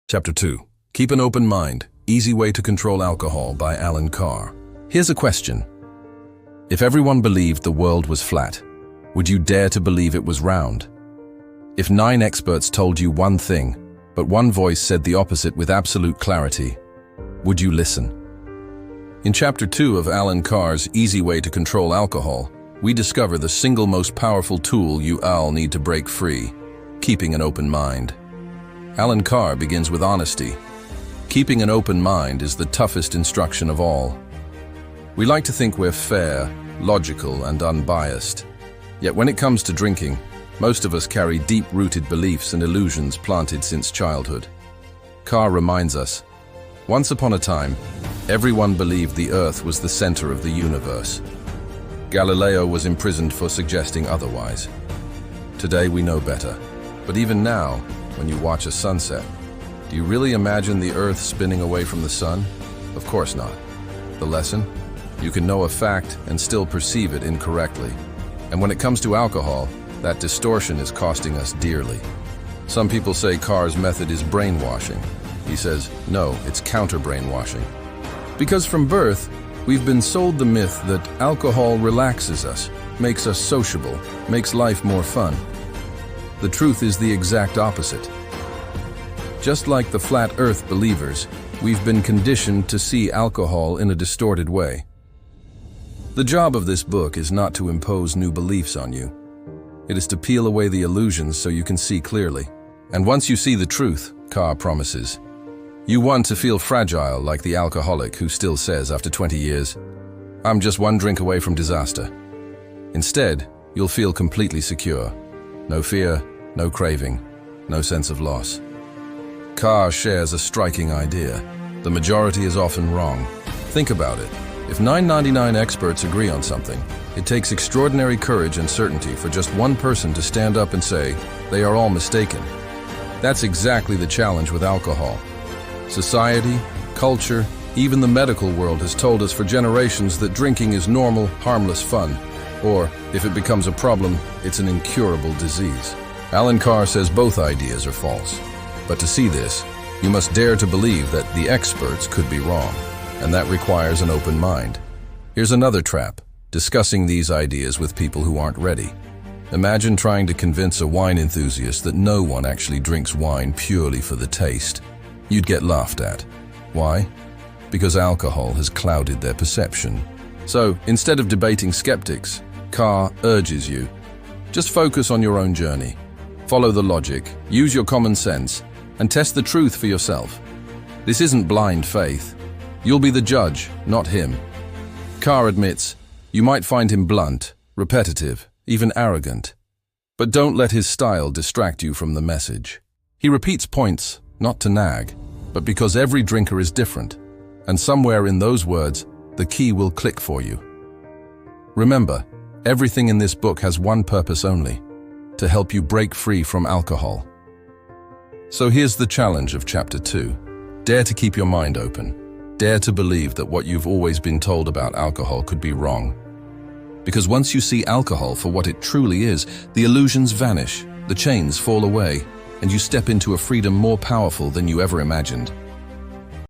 Chapter 2. Keep an Open Mind, Easy Way to Control Alcohol by Allen Carr. Here's a question. If everyone believed the world was flat, would you dare to believe it was round? If 9 experts told you one thing, but one voice said the opposite with absolute clarity, would you listen? In Chapter 2 of Allen Carr's Easy Way to Control Alcohol, we discover the single most powerful tool you all need to break free, keeping an open mind. Allen Carr begins with honesty. Keeping an open mind is the toughest instruction of all. We like to think we're fair, logical, and unbiased. Yet when it comes to drinking, most of us carry deep-rooted beliefs and illusions planted since childhood. Carr reminds us, once upon a time, everyone believed the Earth was the center of the universe. Galileo was imprisoned for suggesting otherwise. Today we know better. But even now, when you watch a sunset, do you really imagine the Earth spinning away from the sun? Of course not. The lesson? You can know a fact and still perceive it incorrectly. And when it comes to alcohol, that distortion is costing us dearly. Some people say Carr's method is brainwashing. He says, no, it's counter-brainwashing. Because from birth, we've been sold the myth that alcohol relaxes us, makes us sociable, makes life more fun. The truth is the exact opposite. Just like the flat earth believers, we've been conditioned to see alcohol in a distorted way. The job of this book is not to impose new beliefs on you. It is to peel away the illusions so you can see clearly. And once you see the truth, Carr promises, you want to feel fragile like the alcoholic who still says after 20 years, I'm just one drink away from disaster. Instead, you'll feel completely secure. No fear, no craving, no sense of loss. Carr shares a striking idea. The majority is often wrong. Think about it. If 999 experts agree on something, it takes extraordinary courage and certainty for just one person to stand up and say, they are all mistaken. That's exactly the challenge with alcohol. Society, culture, even the medical world has told us for generations that drinking is normal, harmless fun. Or, if it becomes a problem, it's an incurable disease. Allen Carr says both ideas are false. But to see this, you must dare to believe that the experts could be wrong, and that requires an open mind. Here's another trap, discussing these ideas with people who aren't ready. Imagine trying to convince a wine enthusiast that no one actually drinks wine purely for the taste. You'd get laughed at. Why? Because alcohol has clouded their perception. So, instead of debating skeptics, Carr urges you, just focus on your own journey. Follow the logic, use your common sense, and test the truth for yourself. This isn't blind faith. You'll be the judge, not him. Carr admits, you might find him blunt, repetitive, even arrogant. But don't let his style distract you from the message. He repeats points, not to nag, but because every drinker is different, and somewhere in those words, the key will click for you. Remember, everything in this book has one purpose only, to help you break free from alcohol. So here's the challenge of Chapter 2. Dare to keep your mind open. Dare to believe that what you've always been told about alcohol could be wrong. Because once you see alcohol for what it truly is, the illusions vanish, the chains fall away, and you step into a freedom more powerful than you ever imagined.